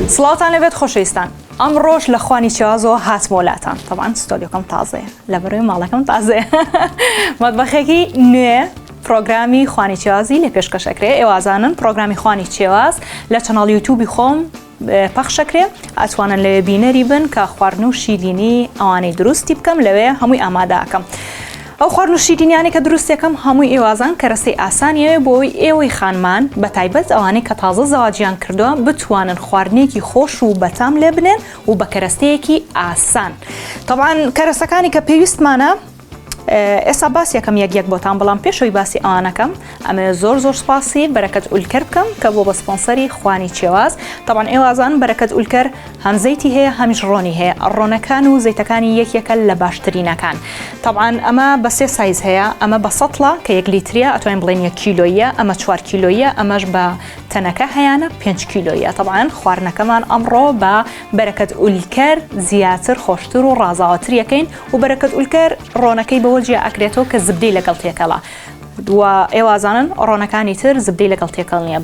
سڵاتان لەبێت خۆشەویستان. ئەمڕۆژ لە خوانی شێوازەوە هاتمۆ لاتان. طبعاً ستۆدیۆکەم تازەیە لەبەرەوەی ماڵەکەم تازەیە. مەتبەخێکی نوێ پرۆگرامی خوانی شێوازی لێ پێشکەشەکرێ. ئێوازانن پرۆگرامی خوانی شێواز لە چەناڵ یوتیوبی خۆم پەخشەکرێ. ئەتوانن لەوێ بینەری بن کە خواردن و شیرینی ئەوانەی دروستی بکەم لەوێ هەمووی ئامادەکەم. ئەو خواردن و شیرینیانی کە دروستەکەم هەمووی ئێوازان کە ڕستەی ئاسانیەوە بۆی ئێوەی خانمان بە تایبەت ئەوانەی کە تازە زەواجیان کردووە بتوانن خواردنێکی خۆش و بەتام لێ بنێن و بە کەرەستەیەکی ئاسان. طبعاً کەرەستەکانی کە پێویستمانە ئێستا باسی یەکەم یەک بۆتان بەڵام پێشەوەی باسی ئەوانەکەم ئەمە زۆر سپاسی بەرەکەت ئولکەر بکەم کە بۆ بە سپۆنسەری خوانی شێواز. طبعاً ئێوازان بەرەکەت ئولکەر هەم زەیتی هەیە هەمیش ڕۆنی هەیە. ڕۆنەکان و زەیتەکانی یەکە لە باشترینەکان. طبعاً ئەمە بە 3 سایز هەیە. ئەمە بە 100 کە 1 لیتریە ئەتوانین بڵێن 1 کیلۆیە، ئەمە 4 کیلۆیە، ئەمەش بە تەنەکە هەیەە 5 کیلۆیە. طبعاً خواردنەکەمان ئەمڕۆ بە بەرەکەت ئولکەر زیاتر خۆشتر و ڕازاوەتر یەکەین و بەرەکەت ئولکەر ڕۆنەکەی بەوە جیا ئەکرێتەوە کە زبدەی لەگەڵ تێکەڵا. و ئێوازانن ڕۆنەکانی تر زبدەی لەگەڵ تێکەڵ نییە،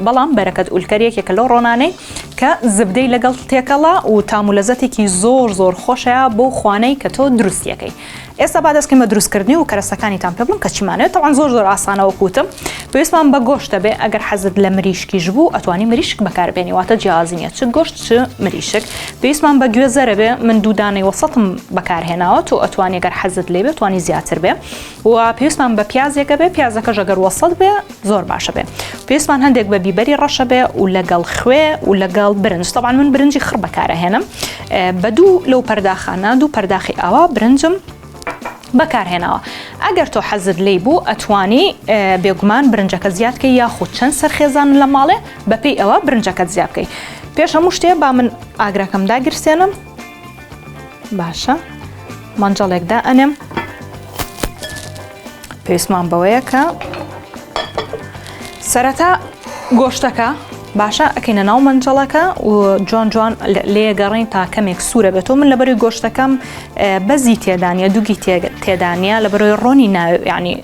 بەڵام بەرەکەت ئولکەر یەکێکە لەو ڕۆنانەی کە زبدەی لەگەڵ تێکەڵا و تامولەزەتێکی زۆر خۆشەیە بۆ خوانەی کە تۆ دروستیەکەی. ئێستا با دەستکەین بە دروستکردنی و کەرەستەکانیتان پێ بڵم کە چیمانێت. طبعاً زۆر ئاسانەوە کوتم. پێویستمان بە گۆشتە بێ. ئەگەر حەزت لە مریشکیش بوو ئەتوانی مریشک بەکاربێنی، واتە جیازی نیە چ گۆشت چ مریشک. پێویستمان بە گوێزەرە بێ. من 2 دانەی وەسەتم بەکارهێناوە و ئەتوانی ئەگەر حەزت لێ بێ توانی زیاتر بێ. و پێویستمان بە پیازێکە بێ. پیازەکەش ئەگەر وەسەت بێ زۆر باشە بێ. پێویستمان هەندێک بە بیبەری ڕەشە بێ و لەگەڵ خوێ و لەگەڵ برنج. طبعاً من برنجی خڕ بەکارەهێنم. بە 2 لەو پەرداخانە 2 پەرداخی ئاوا برنجم بەکارهێناوە. ئەگەر تۆ حەزت لێی بوو ئەتوانی بێگومان برنجەکە زیادکەی یاخود چەند سەرخێزان لە ماڵێ بەپێی ئەوە برنجەکەت زیاد بکەی. پێش هەموو شتێ با من ئاگرەکەم داگرسێنم. باشە مەنجەڵێکدا ئەنێم. پێویستمان بەوەیە کە سەرەتا گۆشتەکە باشە ئەکەینە ناو مەنجەڵەکە و جوان لێگەڕین تا کەمێک سوورە بێتەوە. من لەبەروی گۆشتەکەم بەزی تێدانە دووگی تێدانە لەبەرەوەی ڕۆنی ینی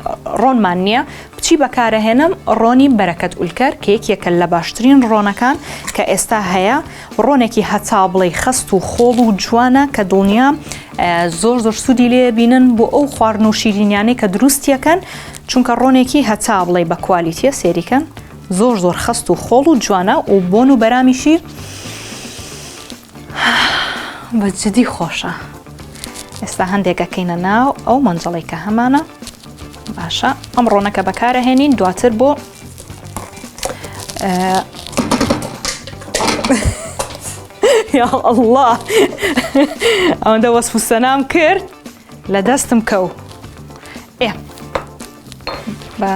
ڕۆنمان نییە بچی بەکارەهێنم ڕۆنی بەرەکەت ئولکەر کە یەکێکە لە باشترین ڕۆنەکان کە ئێستا هەیە. ڕۆنێکی هەتا بڵێ خەست و خۆڵ و جوانە کە دڵنیا زۆر سوودی لێ بینن بۆ ئەو خواردن و شیرینیانەی کە دروستیەکەن چونکە ڕۆنێکی هەتا بڵێ بە کوالیتیە سێریکەن زۆر خەست و خۆڵ و جوانە و بۆن و بەرامیشی بەجددی خۆشە. ئێستا هەندێکەکەینە ناو ئەو مەنجەڵی کە هەمانە. باشە ئەم ڕۆنەکە بەکارەهێنین دواتر بۆ یا الله ئەوەندە وەسف و سەنام کرد لە دەستم کەو. بە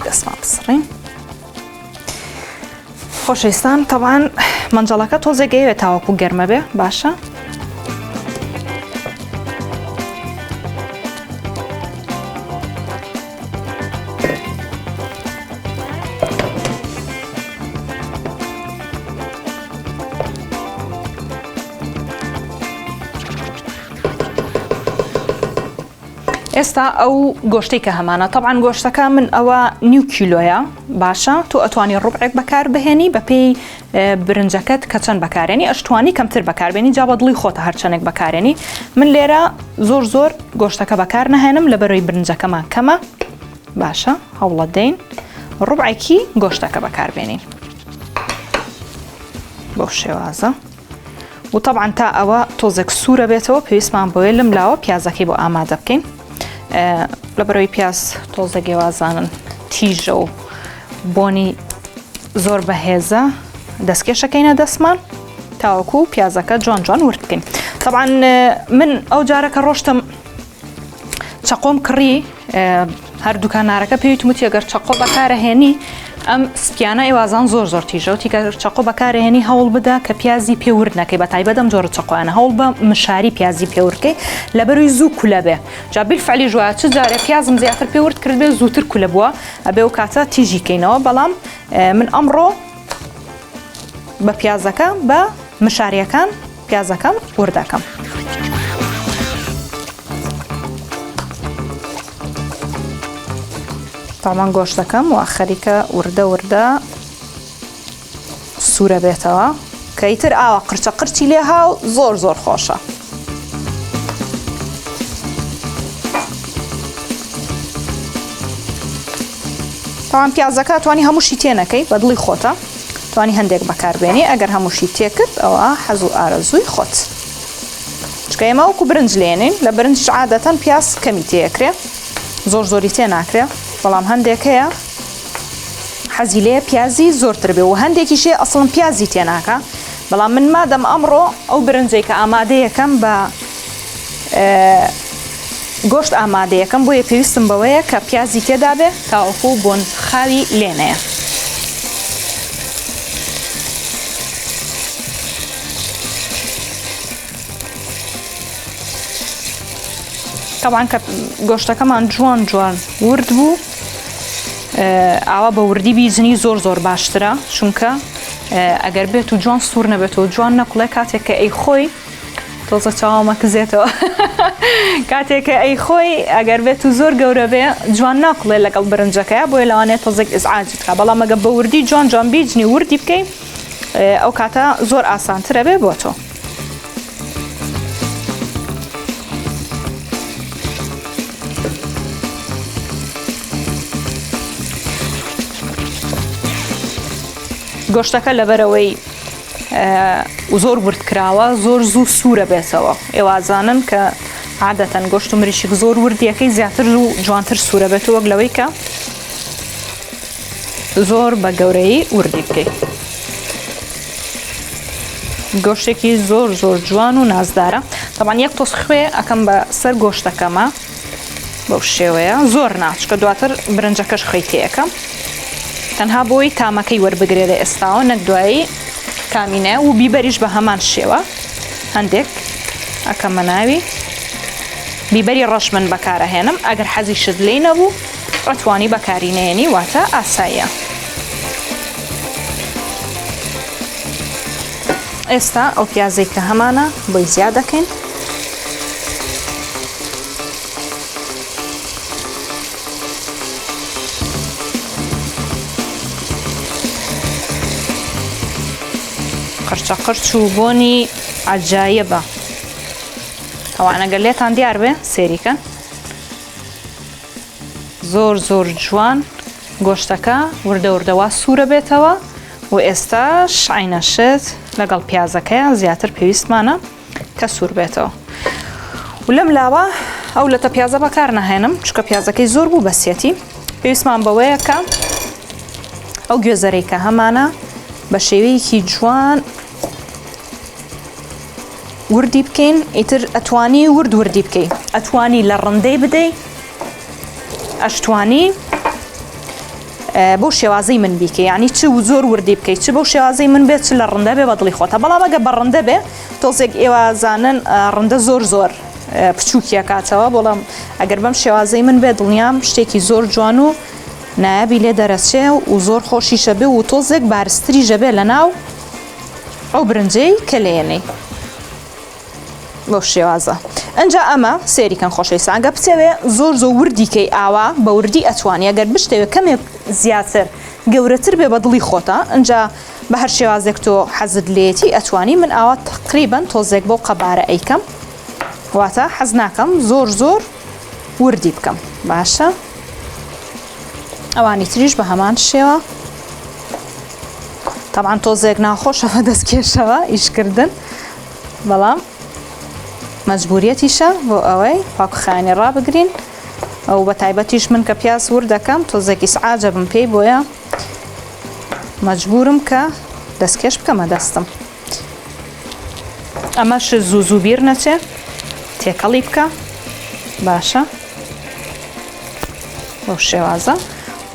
دەستمان بسڕین. خۆشەویستان تەوان مەنجەڵەکە تۆزێگەیەوێت تاوەکو گەرمە بێ. باشە ئێستا ئەو گۆشتەی کە هەمانە. طبعاً گۆشتەکە من ئەوە 9 کیلۆیە. باشە تۆ ئەتوانی ڕوبعێک بەکار بهێنی بەپێی برنجەکەت کە چەند بەکارێنی. ئەشتوانی کەمتر بەکاربێنی جا بە دڵی خۆتە هەرچەندێک بەکارێنی. من لێرە زۆر گۆشتەکە بەکار نەهێنم لەبەرەوەی برنجەکەمان کەمە. باشە هەوڵە دەین ڕوبعێکی گۆشتەکە بەکاربێنین بۆ شێوازە. و طبعاً تا ئەوە تۆزێک سوورە بێتەوە پێویستمان بۆیە لەم لاوە پیازەکەی بۆ ئامادە بکەین. لەبەرەوەی پیاز تۆزە گێوازانن تیژە و بۆنی زۆر بەهێزە دەستکێشەکەینە دەستمان تاوەکو پیازەکە جوان ورد بکەین. طبعاً من ئەو جارەکە ڕۆشتم چەقۆم کڕی هەردووکانارەکە پێویست وتی ئەگەر چەقۆ بەکارەهێنی ئەم سپیانە ئێوازان زۆر تیژە کە چەقۆ بەکارهێنی هەوڵ بدا کە پیازی پێورد نەکەی بە تایبەت ئەم جۆرە چەقۆیانە هەوڵ بە مشاری پیازی پێورکەی لەبەروی زوو کولە بێ. جا بیلفعلی ژوایە چ جارێ پیازم زیاتر پێورد کرد بێ زووتر کولە بووە ئەبێ و کاتە تیژی کەینەوە. بەڵام من ئەمڕۆ بە پیازەکە بە مشاریەکان پیازەکەم وردەکەم. تاوان گۆشتەکەم و خەریکە وردە سوورە بێتەوە کە ئیتر ئاوا قرچە قرچی لێ هاو زۆر خۆشە. تاوان پیازەکە توانی هەمووشی تێنەکەی بە دڵی خۆتە، توانی هەندێک بەکاربێنی ئەگەر هەمووشی تێکرد ئەوە حەز و ئارەزووی خۆت. چکە ئێمە وەکو برنج لێنین، لە برنج عادەتەن پیاز کەمی تێکرێ، زۆری تێ ناکرێ، بەڵام هەندێک هەیە حەزی لێ پیازی زۆرتر بێ و هەندێکیشێ ئەسڵم پیازی تێناکە. بەڵام من مادەم ئەمڕۆ ئەو برنجەی کە ئامادەیەکەم بە گۆشت ئامادەیەکەم بۆیە پێویستم بەوەیە کە پیازی تێدا بێ تاوەکو بۆن خاوی لێنەیە. تاوان کە گۆشتەکەمان جوان ورد بوو، ئاوا بە وردی بیزنی زۆر باشترە، چونکە ئەگەر بێت و جوان سوور نەبێتەوە جوان نەقڵێ کاتێک کە ئەی خۆی تۆزە چاوامە کزێتەوە کاتێک کە ئەی خۆی ئەگەر بێت و زۆر گەورە بێ جوان ناقڵێ لەگەڵ برنجەکەیە، بۆیە لەوانێت تۆزێک ئزعاجت بکە. بەڵام ئەگە بە وردی جوان بیجنی وردی بکەی ئەو کاتە زۆر ئاسانترە بێ بۆ تۆ. گۆشتەکە لەبەرەوەی زۆر ورد کراوە زۆر زوو سوورە بێتەوە. ئێوازانن کە عادەتەن گۆشت و مریشک زۆر وردیەکەی زیاتر و جوانتر سوورە بێت وەک لەوەی کە زۆر بە گەورەی وردی بکەیت. گۆشتێکی زۆر جوان و نازدارە. تەمان یەک تۆس خوێ ئەکەم بە سەر گۆشتەکەمە بەو شێوەیە، زۆر ناچکە دواتر برنجەکەش خوێی تێەکەم، تەنها بۆی تامەکەی وەربگرێ لە ئێستاوە نەک دوایی کامینە و بیبەریش بە هەمان شێوە هەندێک ئەکەمە ناوی بیبەری ڕەش من بەکارەهێنم. ئەگەر حەزی شت لێی نەبوو ڕەتوانی بەکارینێنی، واتە ئاساییە. ئێستا ئەو پیازەی کە هەمانە بۆی زیاد دەکەین، قرچە قرچ و بۆنی عەجایبە. ئەوان ئەگەر لێتان دیار بێ سێریکە زۆر جوان گۆشتەکە وردەوردەوە سوورە بێتەوە و ئێستاش عینەشت لەگەڵ پیازەکەیە زیاتر پێویستمانە کە سوور بێتەوە. و لەم لاوە ئەو لەتە پیازە بەکار نەهێنم چکە پیازەکەی زۆر بوو بەسێتی. پێویستمان بەوەیە کە ئەو گوێزەرەی کە هەمانە بە شێوەیەکی جوان وردی بکەین. ئیتر ئەتوانی وردی بکەی، ئەتوانی لە ڕندەی بدەی، ئەشتوانی بۆ شێوازەی من بیکە، یعنی چ و زۆر وردی بکەیت، چ بۆ شێوازەی من بێت چ لە ڕندە بێ بە دڵی خۆتە. بەڵام ئەگە بە ڕندە بێ تۆزێک ئێوازانن ڕندە زۆر بچووکیە کاتەوە، بەڵام ئەگەر بەم شێوازەی من بێ دڵنیام شتێکی زۆر جوان و نایابی لێ دەرەچێ و زۆر خۆشیشە بێ و تۆزێک بارستریژە بێ لە ناو ئەو برنجەی کە لێنەی بۆ شێوازە. ئەنجا ئەمە سێریکەن خۆشەویستان، ئەگە بچەوێ زۆر وردیکەی ئاوا بە وردی ئەتوانی، ئەگەر بشتەوێ کەمێک زیاتر گەورەتر بێ بە دڵی خۆتە، ئەنجا بە هەر شێوازێک تۆ حەزت لێتی ئەتوانی. من ئاوا تقریبەن تۆزێک بۆ قەبارە ئەیکەم، واتە حەز ناکەم زۆر وردی بکەم. باشە ئەوانی تریش بە هەمان شێوە. تەمان تۆزێک ناخۆشەوە دەستکێشەوە ئیشکردن، بەڵام مەجبوریەتیشە بۆ ئەوەی پاکوخانی ڕابگرین. ئەو بە تایبەتیش من کە پیاز ورد دەکەم تۆزێکی سعاجە بم پێی، بۆیە مەجبورم کە دەستکێش بکەمە دەستم. ئەمەش زوو بیر نەچێ، تێکەڵی بکە. باشە بۆ شێوازە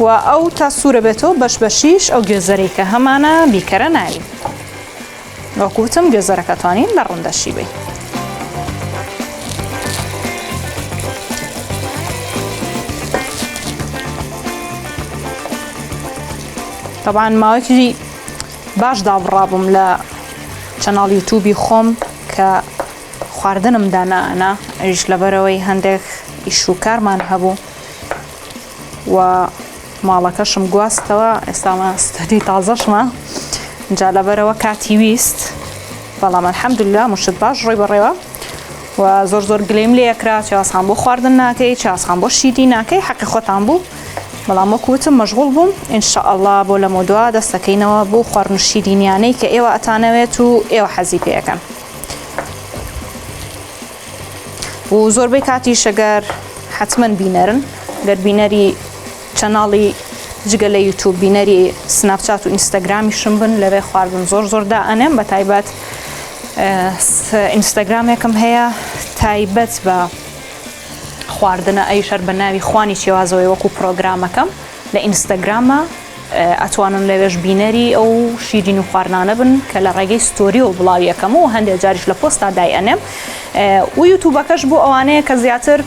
و ئەو تا سوورە بێتەوە بەشبەشیش ئەو گوێزەرەی کە هەمانە بیکەرە ناوی. وەکوتم گوێزەرەکە توانین لە ڕوندەشی بێ. طبعا ماوەیەکی باش داڕابووم لە چەناڵ یوتیوبی خۆم کە خواردنم دانائەنا، ئەویش لەبەرەوەی هەندێک ئیش و کارمان هەبوو و ماڵەکەشم گواستەوە، ئێستامە ستەدی تازەشمە جا لەبەرەوە کاتی ویست بەڵام الحەمدوللا مشت باش ڕۆی بەڕێوە و زۆر گلەیم لێ ئەکرا چاسان بۆ خواردن ناکەی چاسان بۆ شیری ناکەی حەقی خۆتان بوو بەڵام وەکوتم مەشغوڵ بووم ئینشاءالله بۆ لەمە دووە دەستەکەینەوە بۆ خواردن و شیرینیانەی کە ئێوە ئەتانەوێت و ئێوە حەزی پێەکەن و زۆربەی کاتی شەگەر حتمما بینەرن گەر بینەری چەناڵی جگە لە یوتیوب بینەری سناپچات و ئینستاگرامیشم بن لەوێ خواردن زۆر دائەنێم بە تایبەت ئینستاگرامێکم هەیە تایبەت بە خواردنە ئەیشەر بە ناوی خوانی شێوازەوەی وەکو پرۆگرامەکەم لە ئینستاگرامە ئەتوانن لەوێش بینەری ئەو شیرین و خواردنانە بن کە لە ڕێگەی ستۆری و بڵاویەکەم و هەندێک جاریش لە پۆستا دایئەنێم و یوتیوبەکەش بۆ ئەوانەیە کە زیاتر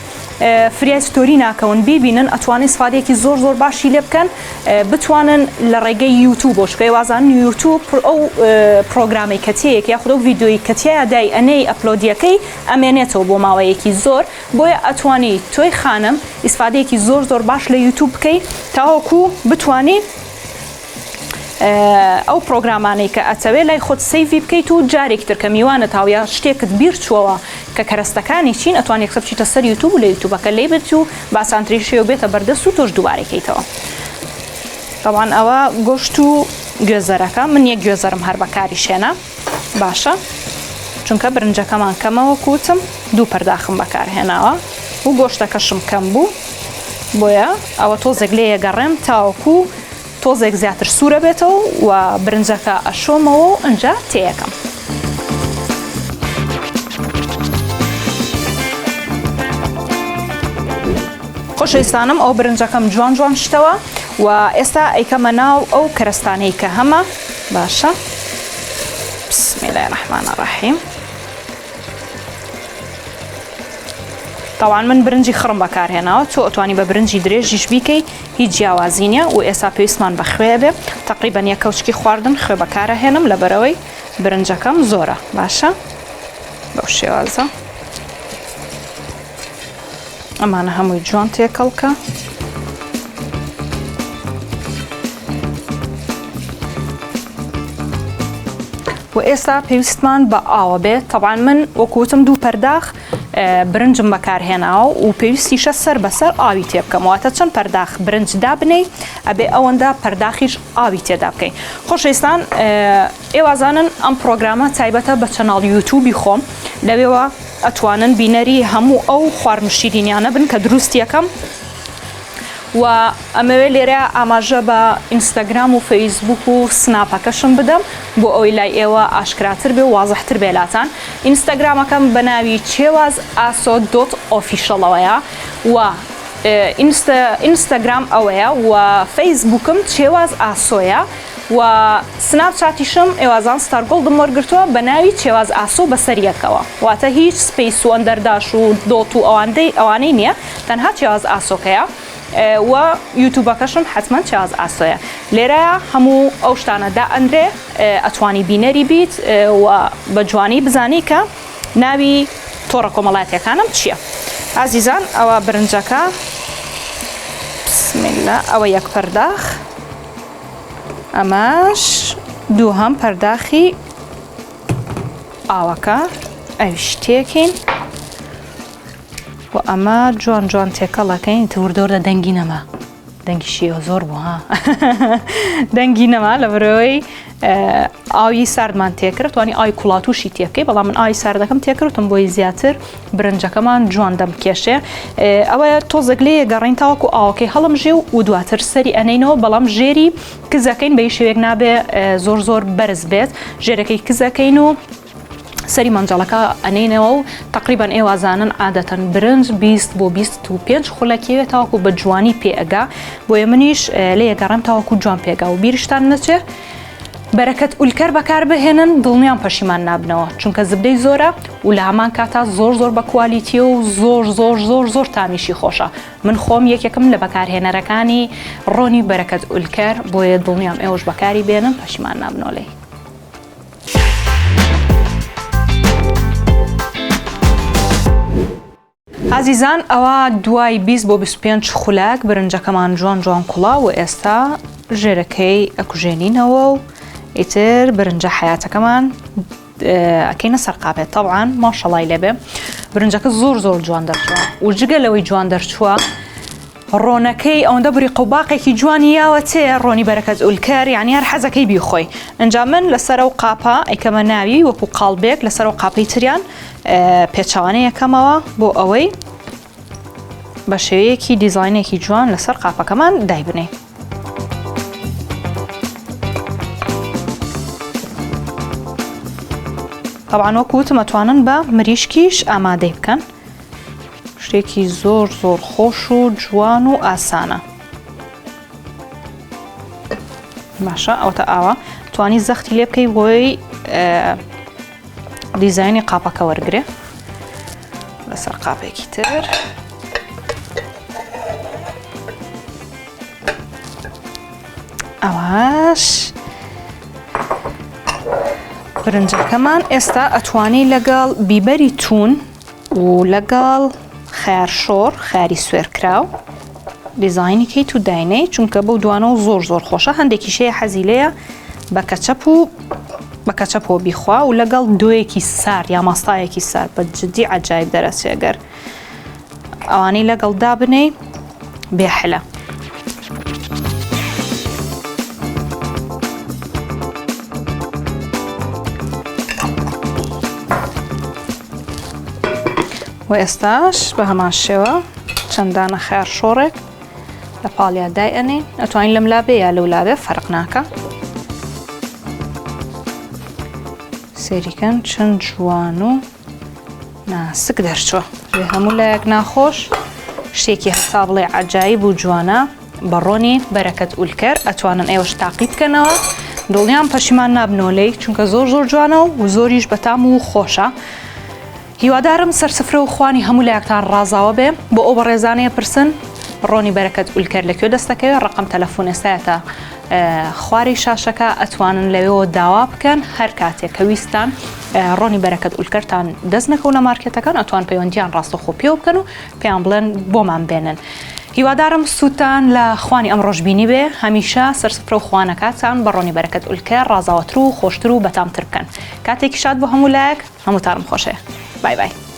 فریای ستۆری ناکەون بیبینن ئەتوانین سفادێکی زۆر باشی لێ بکەن بتوانن لە ڕێگەی یوتیوب بۆ شکەی وازان یوتیوب ئەو پرۆگرامی کەتیەیەک یاخود ئەو ڤیدیۆی کەتیایە دایئەنەی ئەپلۆدیەکەی ئەمێنێتەوە بۆ ماوەیەکی زۆر بۆیە ئەتوانی تۆی خانم ئیسفادەیەکی زۆر باش لە یوتیوب بکەی تاوەکو بتوانی ئەو پرۆگرامانەی کە ئەتەوێت لای خۆت سەیڤی بکەیت و جارێکتر کە میوانە تاویا شتێکت بیر چووەوە کە کەرەستەکانی چین ئەتوان یەکسەر بچیتە سەر یوتیوب و لە یوتیوبەکە لێ بێت و باسانتری شێوە بێتە بەردەست و تۆش دووبارەکەیتەوە طبعاً ئەوە گۆشت و گوێزەرەکە من یەک گوێزەرم هەر بەکاری شێنە باشە چونکە برنجەکەمان کەمەوە کوتم دوو پەرداخم بەکارهێناوە و گۆشتەکەشم کەم بوو بۆیە ئەوە تۆزێک لێ یەگەڕێم تاوەکو تۆزێک زیاتر سوورە بێتەوە و برنجەکە ئەشۆمەوە و ئەنجا تێیەکەم خۆشەویستانم ئەو برنجەکەم جوان شتەوە و ئێستا ئەیکەمە ناو ئەو کەرەستانەی کە هەمە باشە بسم الله الرحمن الرحیم طبعاً من برنجی خڕم بەکارهێناوە تۆ ئەتوانی بە برنجی درێژیش بیکەی هیچ جیاوازی نییە و ئێستا پێویستمان بە خوێ بێ تقریباً یەک کەوچکی خواردن خوێ بەکارەهێنم لەبەرەوەی برنجەکەم زۆرە باشە بەو شێوازە ئەمانە هەمووی جوان تێکەڵکە و ئێستا پێویستمان بە ئاوە بێت طبعاً من وەکوتم دوو پەرداخ برنجم بەکارهێناوە و پێویستیشە سەر بەسەر ئاوی تێ بکەمەوەتە چەند پەرداخ برنج دابنەی ئەبێ ئەوەندە پەرداخیش ئاوی تێدا بکەین خۆشەویستان ئێوازانن ئەم پرۆگرامە تایبەتە بە چەناڵ یوتیوبی خۆم لەوێوە ئەتوانن بینەری هەموو ئەو خواردن و شیرینیانە بن کە دروستیەکەم و ئەمەوێ لێرە ئاماژە بە ئینستاگرام و فەیسبوک و سناپەکەشم بدەم بۆ ئەوی لای ئێوە ئاشکراتر بێ و وازەحتر بێلاتان ئینستاگرامەکەم بە ناوی چێواز ئاسۆ دۆت ئۆفیشەڵەوەیە و ئینستاگرام ئەوەیە و فەیسبوکم چێواز ئاسۆیە و سناپچاتیشم ئێوازان ستارگۆڵدم وەرگرتووە بە ناوی چێواز ئاسۆ بەسەریەکەوە واتە هیچ سپەیس و ئەندەرداش و دۆت و ئەوانەی نییە تەنها چێواز ئاسۆکەیە و یوتیوبەکەشم حتمما چێواز ئاسۆیە لێرەیە هەموو ئەو شتانەدا ئەندرێ ئەتوانی بینەری بیت و بە جوانی بزانی کە ناوی تۆڕە کۆمەڵایەتیەکانم چییە ئازیزان ئەوە برنجەکە بسم الله ئەوە یەک پەرداخ ئەمەش دووهەم پەرداخی ئاوەکە ئەویش تێکین و ئەمە جوان تێکەڵەکەین توردۆرە دەنگی نەما دەنگی شیوە زۆر بوو ها دەنگی نەما لە بەرەوەی ئاوی ساردمان تێکرد توانی ئای کوڵاتوشی تێکەی بەڵام من ئای ساردەکەم تێکردم بۆی زیاتر برنجەکەمان جوان دەمکێشێ ئەوە تۆزێک لێ گەڕین تاوەکو ئاوەکەی هەڵم ژێ و دواتر سەری ئەنینەوە بەڵام ژێری کزەکەین بە شێوەیەک نابێ زۆر بەرز بێت ژێرەکەی کزەکەین و سەری مەنجەڵەکە ئەنینەوە و تقریبان ئێوازانن عادەتەن برنج 20 بۆ 25 خولەکیوێت تاوەکو بە جوانی پێئگا بۆیە منیش لێ گەڕم تاوەکو جوان پێگا و بیرشتان نەچێ بەرەکەت ئولکەر بەکار بهێنن دڵنیان پەشیمان نابنەوە چونکە زبدەی زۆرە و لە هەمان کاتا زۆر بە کوالیتیە و زۆر تامیشی خۆشە من خۆم یەکێکم لە بەکارهێنەرەکانی ڕۆنی بەرەکەت ئولکەر بۆیە دڵنیام ئێوەش بەکاری بێنن پەشیمان نابنەوە عزیزان ئەوە دوای 20 بۆ 25 خولەک برنجەکەمان جوان کوڵا و ئێستا ژێرەکەی ئەکوژێنینەوە و ئیتر برنجە حیاتەکەمان ئەکەینە سەر قاپێت طبعاً ماشەڵای لێبێ برنجەکە زۆر جوان دەرچووە و جگە لەوەی جوان دەرچووە ڕۆنەکەی ئەوەندە بری قوباقێکی جوانی یاوە تێ ڕۆنی بەرەکەت ئولکەر یعنی هەر حەزەکەی بیخۆی ئەنجا من لەسەر ئەو قاپە ئەیکەمە ناوی وەکو قاڵبێک لەسەر ئەو قاپەی تریان پێچەوانەیە یەکەمەوە بۆ ئەوەی بە شێوەیەکی دیزاینێکی جوان لەسەر قاپەکەمان دایبنێ. طبعاً وەکو وتم ئەتوانن بە مریشکیش ئامادەی بکەن شتێکی زۆر خۆش و جوان و ئاسانە. باشە ئەوتە ئاوا توانی زەختی لێ بکەی بۆی دیزاینی قاپەکە وەرگێ لەسەر قاپێکی تر. ئەوەش برنجەکەمان ئێستا ئەتوانی لەگەڵ بیبەری تون و لەگەڵ خیارشۆر خیاری سوێرکراو دیزاینیکەی تو داینەی چونکە بەو دوانە و زۆر خۆشە هەندێکی شەیە حەزی لێیە بە کەچەپەوە بیخوا و لەگەڵ دۆیەکی سار یا ماستایەکی سار بە جدی عەجایب دەرەچێگەر ئەوانەی لەگەڵ دابنەی بێحلە. و ئێستاش بە هەمان شێوە چەندانە خیار شۆڕێک لە پاڵیا دایئەنێ ئەتوانین لەم لابێ یا لەو لابێ فەرق ناکە. سێریکەن چەند جوان و ناسک دەرچووە بێ هەموو لایەک ناخۆش شتێکی هەستا بڵێ عەجایب و جوانە بە ڕۆنی بەرەکەت ئولکەر ئەتوانن ئێوەش تاقی بکەنەوە دڵنیان پەشیمان نابنەوەلەی چونکە زۆر جوانە و زۆریش بەتام و خۆشە. هیوادارم سەرسفرە و خوانی هەموو لایەکتان ڕازاوە بێ بۆ ئەو بەڕێزانەیە پرسن ڕۆنی بەرەکەت ئولکەر لەکوێ دەستەکەوێت ڕقم تەلەفۆن ئێستایەتە خواری شاشەکە ئەتوانن لەوێەوە داوا بکەن هەر کاتێک کە ویستان ڕۆنی بەرەکەت ئولکەرتان دەست نەکەونە مارکێتەکان ئەتوان پەیوەندیان ڕاستەخۆ پێ بکەن و پێیان بڵێن بۆمان بێنن. هیوادارم سووتان لە خوانی ئەم ڕۆژبینی بێ هەمیشە سەرسفرە و خوانەکاتان بە ڕۆنی بەرەکەت ئولکەر ڕازاوەتر و خۆشتر و بەتامتر بکەن. کاتێکی شاد بۆ هەموو لایەک هەمووتانم خۆشەیە. بای بای.